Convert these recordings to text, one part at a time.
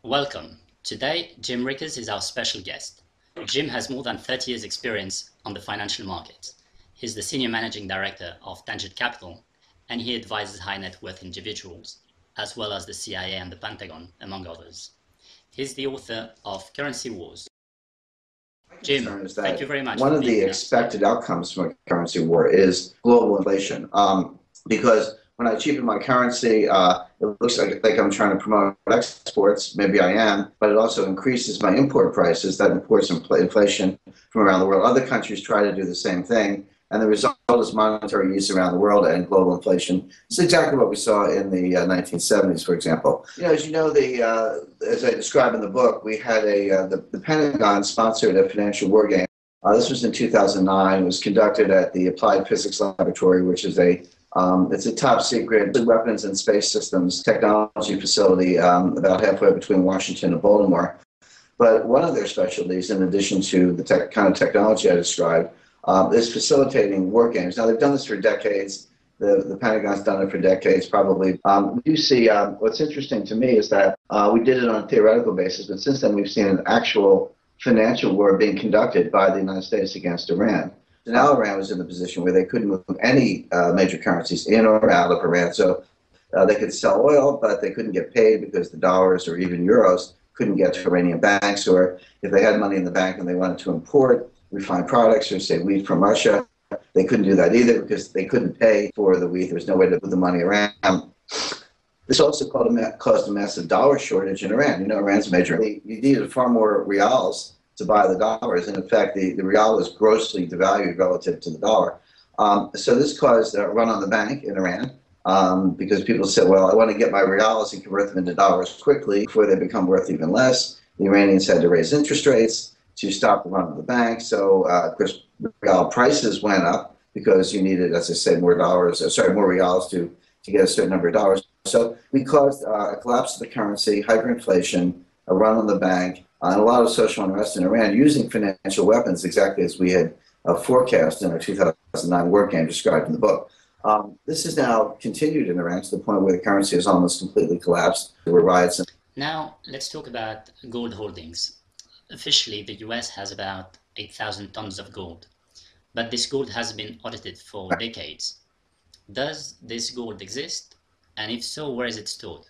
Welcome. Today, Jim Rickards is our special guest. Jim has more than 30 years' experience on the financial markets. He's the Senior Managing Director of Tangent Capital, and he advises high net worth individuals, as well as the CIA and the Pentagone, among others. He's the author of Currency Wars. Jim, thank you very much. One of the expected outcomes from a currency war is global inflation. Because when I cheapen my currency, it looks like I'm trying to promote exports. Maybe I am, but it also increases my import prices. That imports inflation from around the world. Other countries try to do the same thing, and the result is monetary use around the world and global inflation. It's exactly what we saw in the 1970s, for example. As you know, as I describe in the book, we had the Pentagon sponsored a financial war game. This was in 2009. It was conducted at the Applied Physics Laboratory, which is it's a top secret weapons and space systems technology facility about halfway between Washington and Baltimore. But one of their specialties, in addition to the kind of technology I described, is facilitating war games. Now, they've done this for decades. The Pentagon's done it for decades, probably. We do see, what's interesting to me is that we did it on a theoretical basis, but since then we've seen an actual financial war being conducted by the United States against Iran. Now Iran was in the position where they couldn't move any major currencies in or out of Iran. So they could sell oil, but they couldn't get paid because the dollars or even euros couldn't get to Iranian banks. Or if they had money in the bank and they wanted to import refined products or say wheat from Russia, they couldn't do that either because they couldn't pay for the wheat. There was no way to move the money around. This also caused a massive dollar shortage in Iran. Iran's major. You needed far more reals to buy the dollars. And in fact, the real was grossly devalued relative to the dollar. So this caused a run on the bank in Iran because people said, well, I want to get my reals and convert them into dollars quickly before they become worth even less. The Iranians had to raise interest rates to stop the run of the bank. So, of course, real prices went up because you needed, as I said, more reals to get a certain number of dollars. So we caused a collapse of the currency, hyperinflation, a run on the bank, and a lot of social unrest in Iran using financial weapons, exactly as we had forecast in our 2009 war game described in the book. This has now continued in Iran to the point where the currency has almost completely collapsed. There were riots. Now, let's talk about gold holdings. Officially, the US has about 8,000 tons of gold, but this gold has been audited for decades. Does this gold exist? And if so, where is it stored?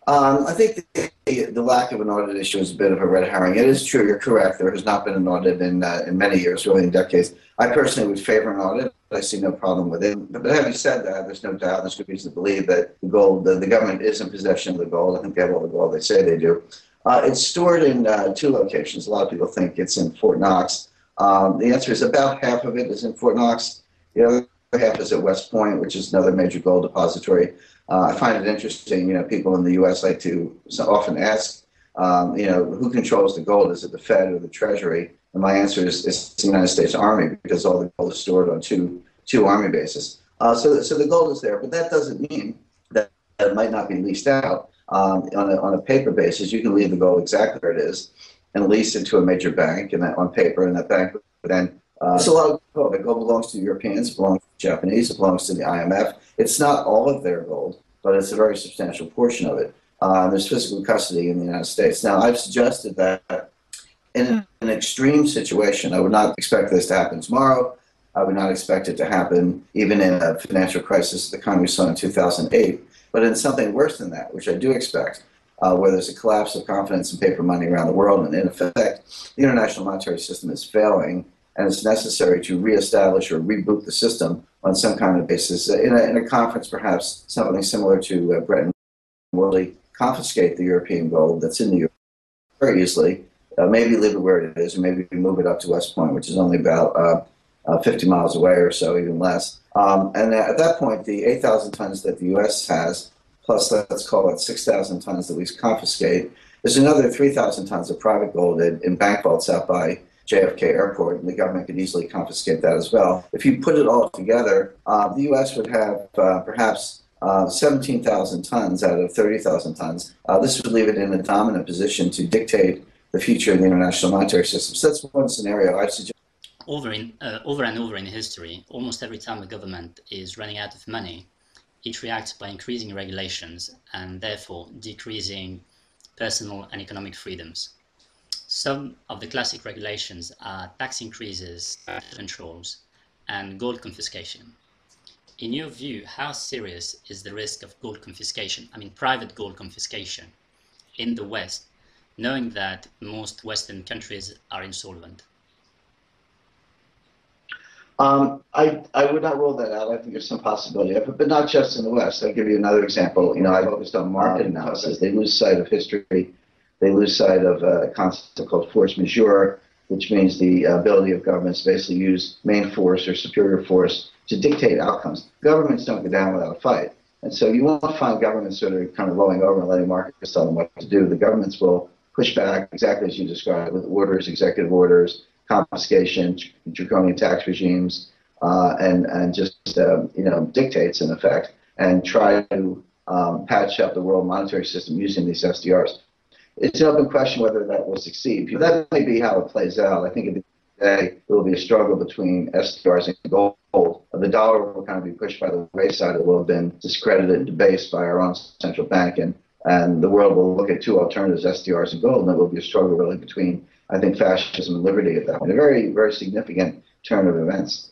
I think the lack of an audit issue is a bit of a red herring. It is true, you're correct. There has not been an audit in many years, really in decades. I personally would favor an audit. I see no problem with it. But having said that, there's no doubt, there's good reason to believe that the gold, the government is in possession of the gold. I think they have all the gold they say they do. It's stored in two locations. A lot of people think it's in Fort Knox. The answer is about half of it is in Fort Knox. The other half is at West Point, which is another major gold depository. I find it interesting, people in the U.S. like to often ask, who controls the gold? Is it the Fed or the Treasury? And my answer is it's the United States Army, because all the gold is stored on two Army bases. So the gold is there, but that doesn't mean that it might not be leased out. On a paper basis, you can leave the gold exactly where it is and lease it to a major bank, and that on paper, and that bank would then it's a lot of gold. The gold belongs to the Europeans, it belongs to the Japanese, it belongs to the IMF. It's not all of their gold, but it's a very substantial portion of it. There's physical custody in the United States. Now, I've suggested that in an extreme situation, I would not expect this to happen tomorrow. I would not expect it to happen even in a financial crisis the kind we saw in 2008. But in something worse than that, which I do expect, where there's a collapse of confidence in paper money around the world, and in effect, the international monetary system is failing, and it's necessary to reestablish or reboot the system on some kind of basis. In a conference, perhaps something similar to Bretton Woods, confiscate the European gold that's in the Europe very easily, maybe leave it where it is, or maybe move it up to West Point, which is only about 50 miles away or so, even less. And at that point, the 8,000 tons that the U.S. has, plus let's call it 6,000 tons that we confiscate, there's another 3,000 tons of private gold in bank vaults out by JFK Airport, and the government could easily confiscate that as well. If you put it all together, the U.S. would have perhaps 17,000 tons out of 30,000 tons. This would leave it in a dominant position to dictate the future of the international monetary system. So that's one scenario I'd suggest. Over and over in history, almost every time a government is running out of money, it reacts by increasing regulations and therefore decreasing personal and economic freedoms. Some of the classic regulations are tax increases, controls, and gold confiscation. In your view, how serious is the risk of gold confiscation, private gold confiscation, in the West, knowing that most Western countries are insolvent? I would not rule that out. I think there's some possibility of it, but not just in the West. I'll give you another example. I focused on market analysis. They lose sight of history. They lose sight of a concept called force majeure, which means the ability of governments to basically use main force or superior force to dictate outcomes. Governments don't go down without a fight. And so you won't find governments sort of kind of rolling over and letting markets tell them what to do. The governments will push back exactly as you described, with orders, executive orders, confiscation, draconian tax regimes, and just dictates in effect, and try to patch up the world monetary system using these SDRs. It's an open question whether that will succeed. That may be how it plays out. I think at the end of the day, there will be a struggle between SDRs and gold. The dollar will kind of be pushed by the wayside. It will have been discredited and debased by our own central bank, and the world will look at two alternatives, SDRs and gold, and there will be a struggle really between, I think, fascism and liberty at that point. A very, very significant turn of events.